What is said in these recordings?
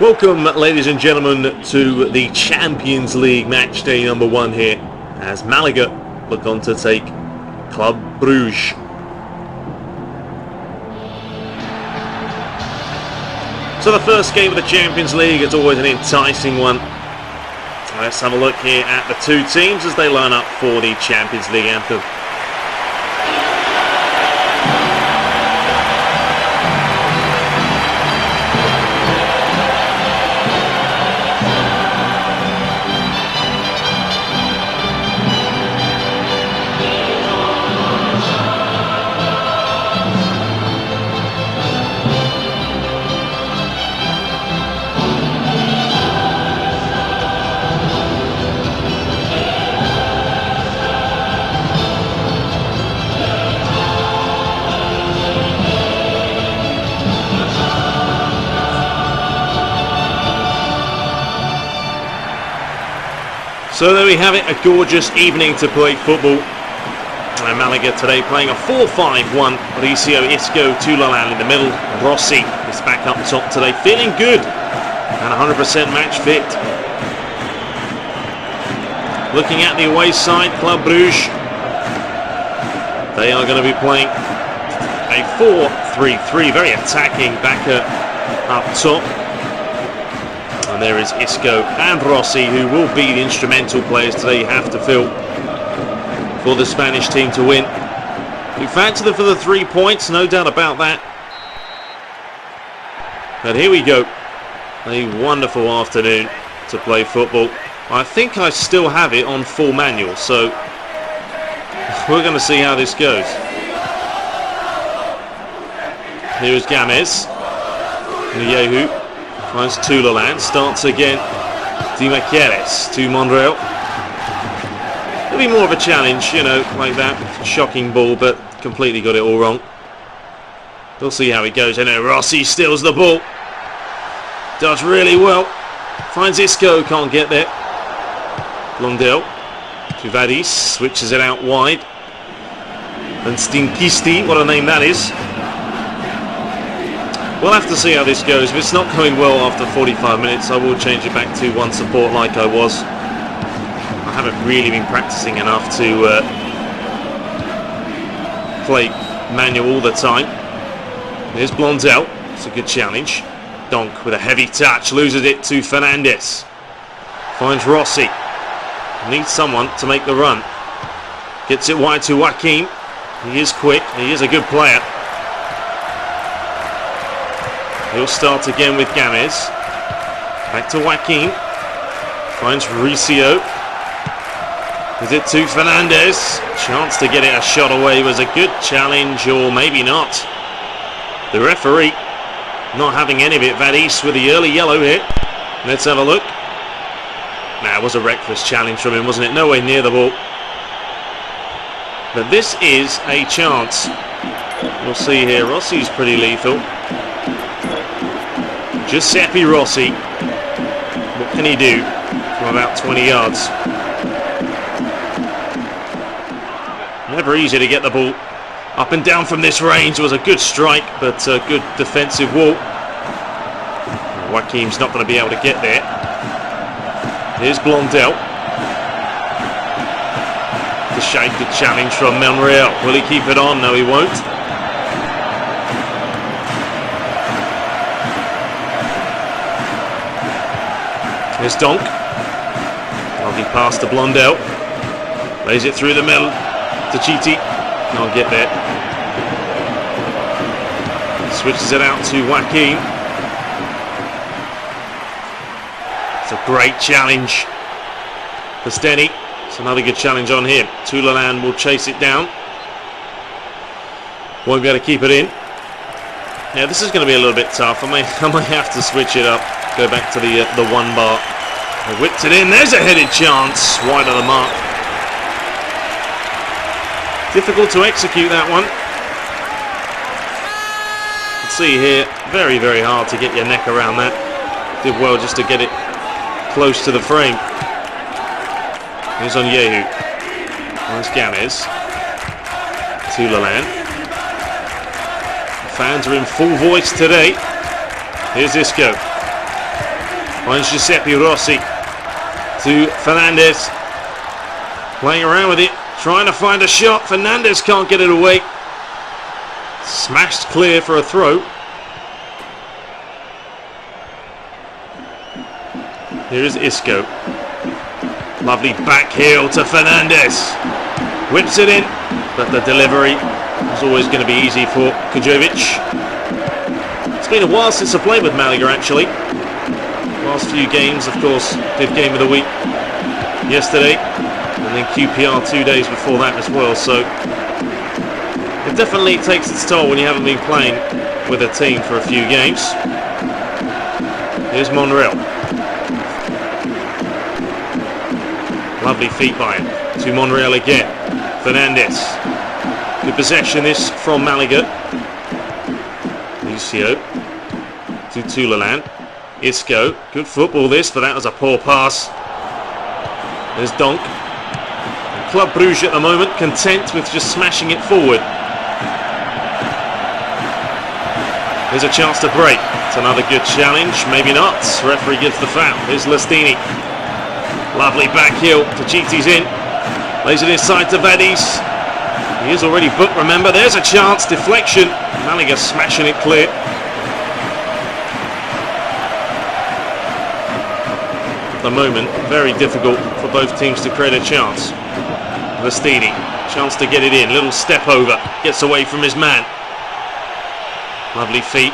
Welcome, ladies and gentlemen, to the Champions League match day number 1 here, as Malaga look on to take Club Brugge. So the first game of the Champions League is always an enticing one. Let's have a look here at the two teams as they line up for the Champions League anthem. So there we have it, a gorgeous evening to play football. And Malaga today playing a 4-5-1. Mauricio Isco, Tulalan in the middle. Rossi is back up top today, feeling good and 100% match fit. Looking at the away side, Club Brugge. They are going to be playing a 4-3-3, very attacking back up top. And there is Isco and Rossi, who will be the instrumental players today, you have to feel, for the Spanish team to win. We fancy them for the 3 points, no doubt about that. But here we go. A wonderful afternoon to play football. I think I still have it on full manual, so we're going to see how this goes. Here is Gamez. Yehu finds Tulalan, starts again. Di Michelis to Monreal. It'll be more of a challenge, you know, like that. Shocking ball, but completely got it all wrong. We'll see how it goes. And then Rossi steals the ball. Does really well. Finds Isco, can't get there. Blondel to Fadi, switches it out wide. And Stinkisti, what a name that is. We'll have to see how this goes. If it's not going well after 45 minutes, I will change it back to one support like I was. I haven't really been practicing enough to play manual all the time. Here's Blondel. It's a good challenge. Donk with a heavy touch, loses it to Fernandez. Finds Rossi. Needs someone to make the run. Gets it wide to Joaquin. He is quick. He is a good player. He'll start again with Gamez. Back to Joaquin. Finds Mauricio. Is it to Fernandez? Chance to get it a shot away. Was a good challenge, or maybe not. The referee not having any of it. Vadis with the early yellow here. Let's have a look. Nah, it was a reckless challenge from him, wasn't it? Nowhere near the ball. But this is a chance. We'll see here. Rossi's pretty lethal. Giuseppe Rossi. What can he do from about 20 yards? Never easy to get the ball up and down from this range. It was a good strike, but a good defensive wall. Joaquin's not going to be able to get there. Here's Blondel. The shake, good challenge from Monreal. Will he keep it on? No, he won't. Here's Donk. Lovely pass to Blondel. Lays it through the middle to Chiti. Can't get there. Switches it out to Joaquin. It's a great challenge for Steny. It's another good challenge on him. Tulalan will chase it down. Won't be able to keep it in. Yeah, this is going to be a little bit tough. I might have to switch it up. Go back to the one bar. I whipped it in. There's a headed chance. Wide of the mark. Difficult to execute that one. You can see here, very, very hard to get your neck around that. Did well just to get it close to the frame. Here's on Yehu. Nice Gamez. Tulalan. The fans are in full voice today. Here's Isco. Finds Giuseppe Rossi to Fernandez. Playing around with it, trying to find a shot. Fernandez can't get it away. Smashed clear for a throw. Here is Isco. Lovely back heel to Fernandez. Whips it in, but the delivery is always going to be easy for Kujovic. It's been a while since I played with Malaga, actually. Last few games, of course, did game of the week yesterday, and then QPR 2 days before that as well, so it definitely takes its toll when you haven't been playing with a team for a few games. Here's Monreal. Lovely feet by him. To Monreal again. Fernandez. Good possession this from Malaga. Lucio. To Tulaland. Isco. Good football this, but that was a poor pass. There's Donk. Club Brugge at the moment, content with just smashing it forward. There's a chance to break. It's another good challenge. Maybe not. Referee gives the foul. Here's Lestini. Lovely back heel to Chiti's in. Lays it inside to Vadis. He is already booked, remember. There's a chance. Deflection. Malaga smashing it clear. At the moment, very difficult for both teams to create a chance. Lestini. Chance to get it in. Little step over. Gets away from his man. Lovely feet.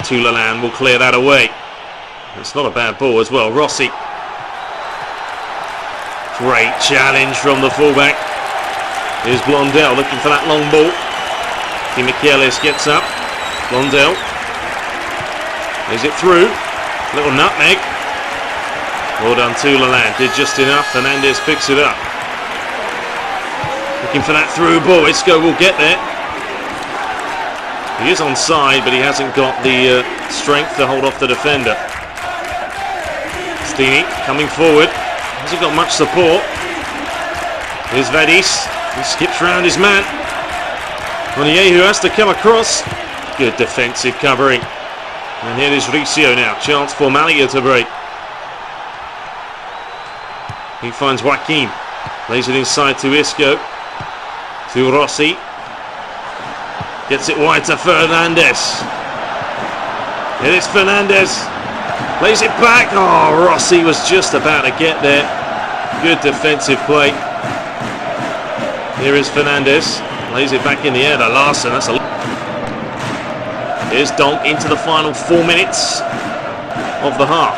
Tulaland will clear that away. It's not a bad ball as well. Rossi. Great challenge from the fullback. Here's Blondell looking for that long ball. Di Michelis gets up. Blondell. Is it through? Little nutmeg. Well done Tulaland. Did just enough. Fernandez picks it up. Looking for that through ball. Isco will get there. He is onside, but he hasn't got the strength to hold off the defender. Stini coming forward. Hasn't got much support. Here's Vadis. He skips round his man. Onyewu has to come across. Good defensive covering. And here is Riccio now. Chance for Malaga to break. He finds Joaquin. Lays it inside to Isco. To Rossi. Gets it wide to Fernandez. It is Fernandez. Lays it back. Oh, Rossi was just about to get there. Good defensive play. Here is Fernandez. Lays it back in the air to Larson. That's a... Here's Donk into the final 4 minutes of the half.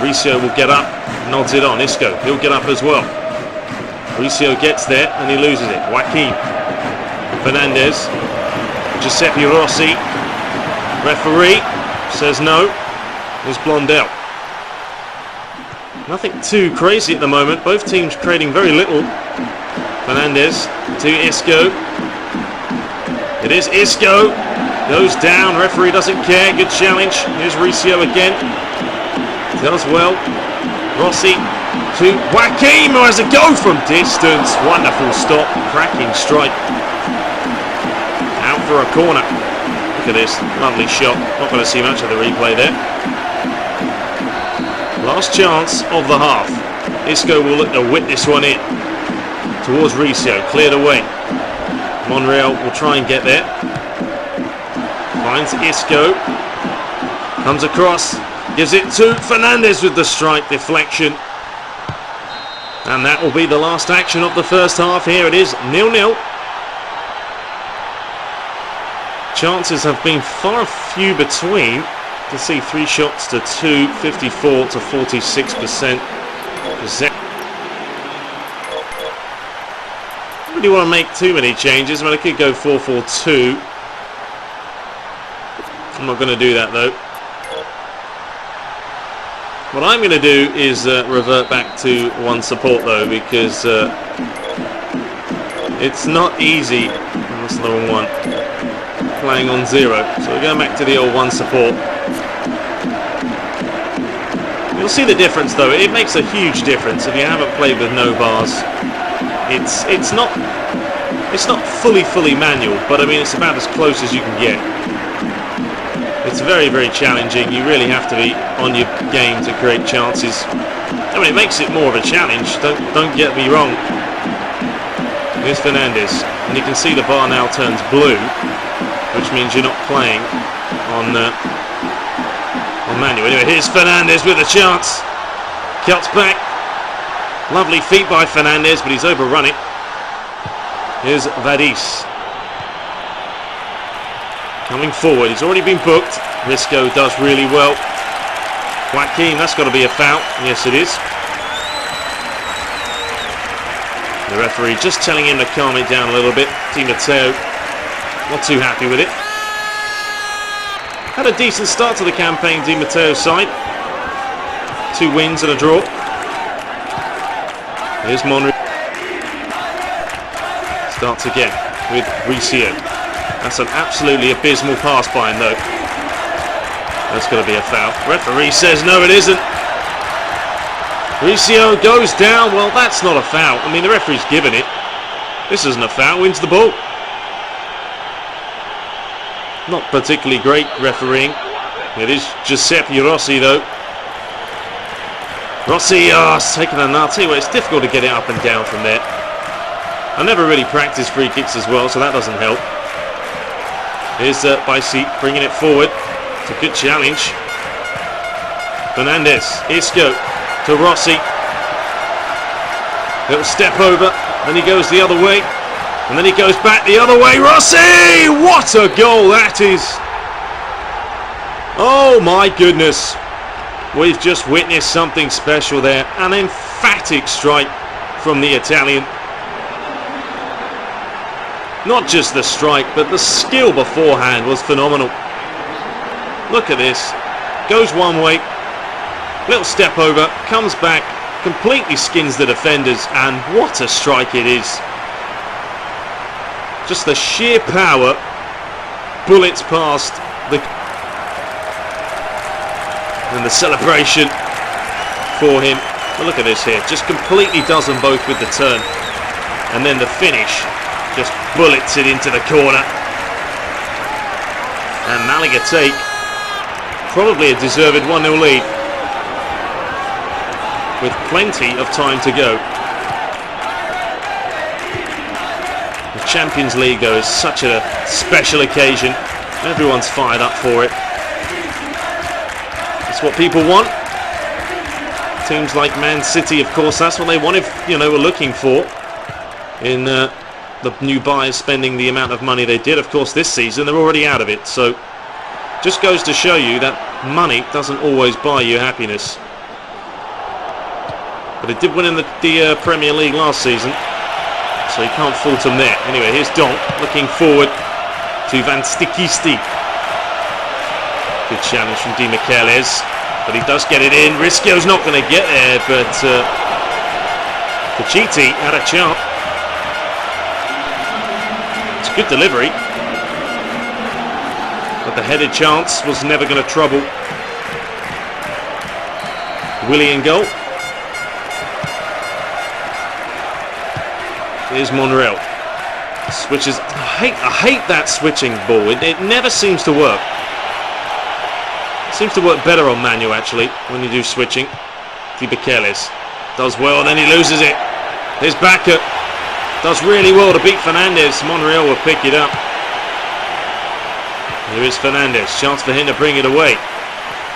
Riccio will get up. Nods it on. Isco, he'll get up as well. Riccio gets there and he loses it. Joaquin. Fernandez. Giuseppe Rossi. Referee says no. There's Blondell. Nothing too crazy at the moment. Both teams creating very little. Fernandez to Isco. It is Isco. Goes down. Referee doesn't care. Good challenge. Here's Riccio again. Does well. Rossi to Joaquin, who has a go from distance. Wonderful stop. Cracking strike. Out for a corner. Look at this. Lovely shot. Not going to see much of the replay there. Last chance of the half. Isco will look to whip this one in. Towards Riccio. Cleared away. Monreal will try and get there. Finds Isco. Comes across. Gives it to Fernandez with the strike. Deflection. And that will be the last action of the first half. Here it is. 0-0. Chances have been far few between. To see 3 shots to 2, 54 to 46%. Don't really want to make too many changes. I mean, I could go 4-4-2. I'm not going to do that though. What I'm going to do is revert back to 1 support though, because it's not easy. That's the wrong one. Playing on 0. So we're going back to the old 1 support. You'll see the difference though. It makes a huge difference if you haven't played with no bars. It's not fully manual, but I mean it's about as close as you can get. It's very, very challenging. You really have to be on your game to create chances. I mean, it makes it more of a challenge. Don't get me wrong. Here's Fernandez, and you can see the bar now turns blue, which means you're not playing on manual. Anyway, here's Fernandez with a chance. Cuts back. Lovely feet by Fernandez, but he's overrun it. Here's Vadis. Coming forward, he's already been booked. Risco does really well. Joaquin, that's got to be a foul. Yes, it is. The referee just telling him to calm it down a little bit. Di Matteo not too happy with it. Had a decent start to the campaign, Di Matteo's side. 2 wins and a draw. Here's Monreal. Starts again with Rossi. That's an absolutely abysmal pass by him though. That's going to be a foul. Referee says no, it isn't. Rossi goes down. Well, that's not a foul. I mean, the referee's given it. This isn't a foul. Wins the ball. Not particularly great refereeing. It is Giuseppe Rossi though. Rossi, it's taken a nut. Tell you what, it's difficult to get it up and down from there. I never really practiced free kicks as well, so that doesn't help. Here's Baisi bringing it forward. It's a good challenge. Fernandez, Isco to Rossi. Little step over, then he goes the other way, and then he goes back the other way. Rossi! What a goal that is! Oh my goodness. We've just witnessed something special there. An emphatic strike from the Italian. Not just the strike, but the skill beforehand was phenomenal. Look at this. Goes one way, little step over, comes back, completely skins the defenders, and what a strike it is. Just the sheer power, bullets past the... And the celebration for him. But look at this here, just completely does them both with the turn. And then the finish, just bullets it into the corner. And Malaga take probably a deserved 1-0 lead. With plenty of time to go. The Champions League though is such a special occasion. Everyone's fired up for it. It's what people want. Teams like Man City, of course, that's what they wanted, were looking for in the new buyers spending the amount of money they did. Of course, this season they're already out of it, so just goes to show you that money doesn't always buy you happiness. But it did win in the Premier League last season, so you can't fault them there. Anyway, here's Donk looking forward to Van Stikisti. Good challenge from Di Michelis, but he does get it in. Risco's not going to get there, but Pachiti had a chance. It's a good delivery, but the headed chance was never going to trouble Willie in goal. Here's Monreal. Switches. I hate that switching ball. It never seems to work. Seems to work better on manual actually when you do switching. Di Michelis does well, then he loses it. Here's Bakker. Does really well to beat Fernandez. Monreal will pick it up. Here is Fernandez. Chance for him to bring it away.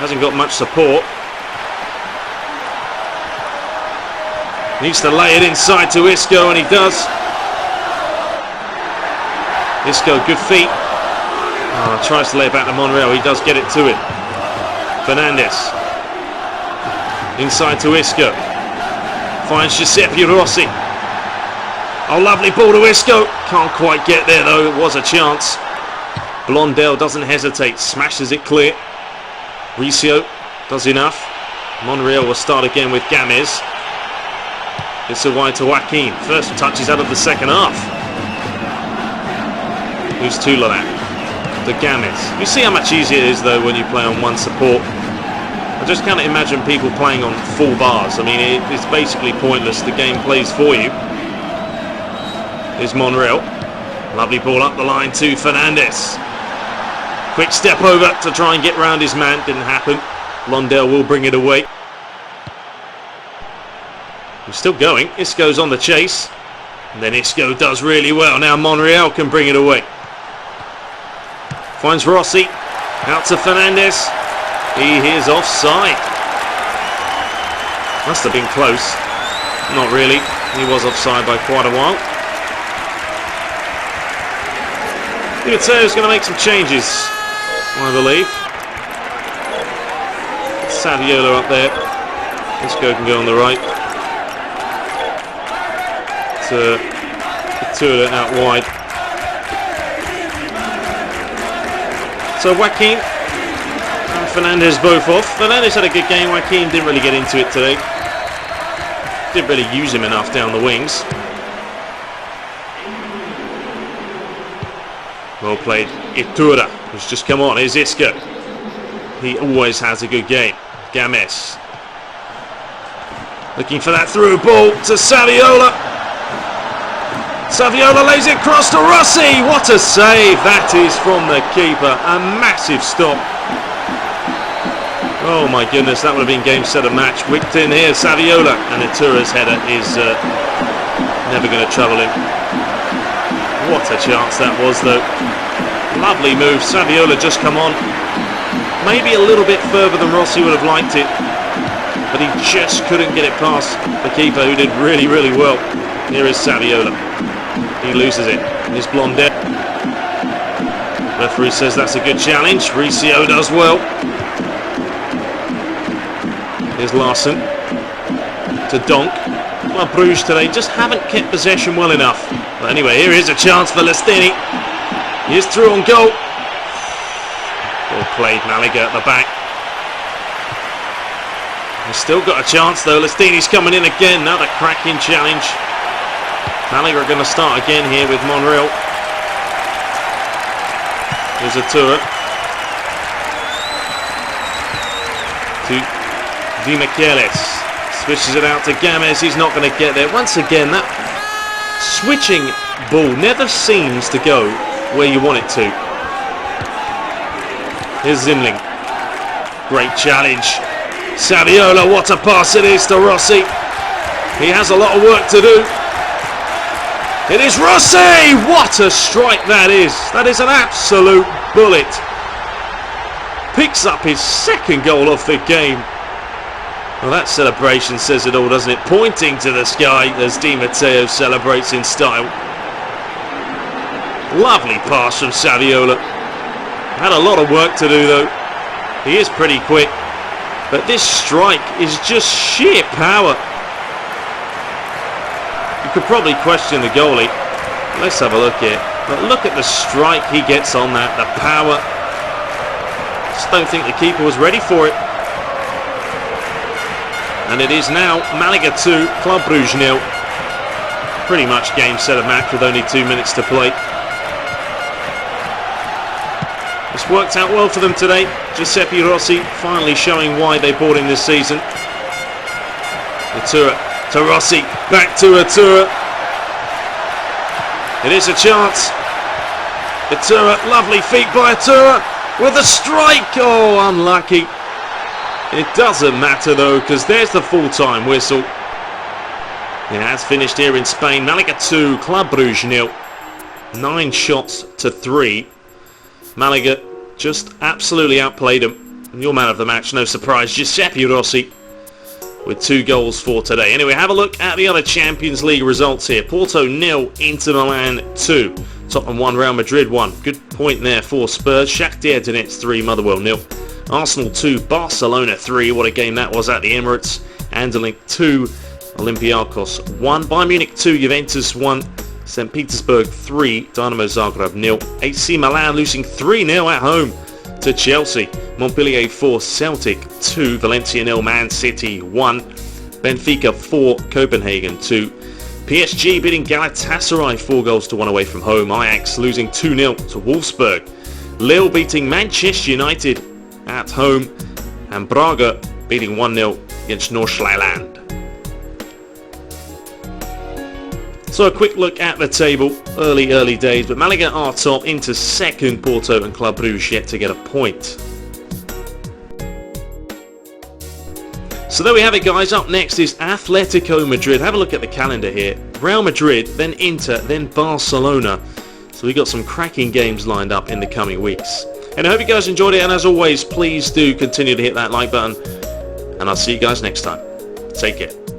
Hasn't got much support. Needs to lay it inside to Isco, and he does. Isco, good feet. Tries to lay it back to Monreal. He does get it to him. Fernandez. Inside to Isco. Finds Giuseppe Rossi. Oh, lovely ball to Isco. Can't quite get there though. It was a chance. Blondell doesn't hesitate. Smashes it clear. Riccio does enough. Monreal will start again with Gamez. It's a wide to Joaquin. First touches out of the second half. Who's Tulalan? The Gamez. You see how much easier it is though when you play on one support. I just can't imagine people playing on full bars. I mean, it's basically pointless. The game plays for you. Here's Monreal. Lovely ball up the line to Fernandez. Quick step over to try and get round his man. Didn't happen. Blondell will bring it away. We're still going. Isco's on the chase. And then Isco does really well. Now Monreal can bring it away. Finds Rossi. Out to Fernandez. He is offside. Must have been close. Not really. He was offside by quite a while. Matteos is going to make some changes, I believe. Saviola up there. Isco can go on the right. Two out wide. So Joaquin and Fernandez both off. Fernandez had a good game. Joaquin didn't really get into it today. Didn't really use him enough down the wings. Well played. Itura, who's just come on. Here's Isco. He always has a good game. Games. Looking for that through ball to Saviola. Saviola lays it across to Rossi. What a save that is from the keeper. A massive stop. Oh my goodness, that would have been game, set and match. Whipped in here, Saviola. And Itura's header is never going to trouble him. What a chance that was though. Lovely move. Saviola just come on. Maybe a little bit further than Rossi would have liked it. But he just couldn't get it past the keeper, who did really, really well. Here is Saviola. He loses it. Here's Blondell. Referee says that's a good challenge. Riccio does well. Here's Larson to Donk. Well, Brugge today just haven't kept possession well enough. But anyway, here is a chance for Lestini. He is through on goal. Well played, Malaga at the back. He's still got a chance though. Lestini's coming in again. Another cracking challenge. Malaga are going to start again here with Monreal. Here's a tour to Di Michelis. Switches it out to Games. He's not going to get there. Once again, that switching ball never seems to go where you want it to. Here's Zimling. Great challenge. Saviola, what a pass it is to Rossi. He has a lot of work to do. It is Rossi! What a strike that is. That is an absolute bullet. Picks up his second goal of the game. Well, that celebration says it all, doesn't it? Pointing to the sky as Di Matteo celebrates in style. Lovely pass from Saviola. Had a lot of work to do though. He is pretty quick. But this strike is just sheer power. You could probably question the goalie. Let's have a look here. But look at the strike he gets on that. The power. Just don't think the keeper was ready for it. And it is now Malaga 2, Club Brugge 0. Pretty much game, set and match with only 2 minutes to play. It's worked out well for them today. Giuseppe Rossi finally showing why they bought him this season. Itura to Rossi, back to Itura. It is a chance. Itura, lovely feet by Itura with a strike. Oh, unlucky. It doesn't matter though, because there's the full-time whistle. It has finished here in Spain. Malaga 2, Club Brugge 0. 9 shots to 3. Malaga just absolutely outplayed them. Your man of the match, no surprise, Giuseppe Rossi, with 2 goals for today. Anyway, have a look at the other Champions League results here. Porto 0, Inter Milan 2. Tottenham 1, Real Madrid 1. Good point there for Spurs. Shakhtar Donetsk 3, Motherwell 0. Arsenal 2, Barcelona 3. What a game that was at the Emirates. Anderlecht 2, Olympiacos 1. Bayern Munich 2, Juventus 1. St. Petersburg 3, Dynamo Zagreb 0. AC Milan losing 3-0 at home to Chelsea. Montpellier 4, Celtic 2. Valencia 0, Man City 1. Benfica 4, Copenhagen 2. PSG beating Galatasaray 4 goals to 1 away from home. Ajax losing 2-0 to Wolfsburg. Lille beating Manchester United at home. And Brugge beating 1-0 against Nordsjælland. So a quick look at the table, early days, but Malaga are top, into second Porto and Club Brugge yet to get a point. So there we have it, guys. Up next is Atletico Madrid. Have a look at the calendar here. Real Madrid, then Inter, then Barcelona. So we got some cracking games lined up in the coming weeks. And I hope you guys enjoyed it, and as always, please do continue to hit that like button, and I'll see you guys next time. Take care.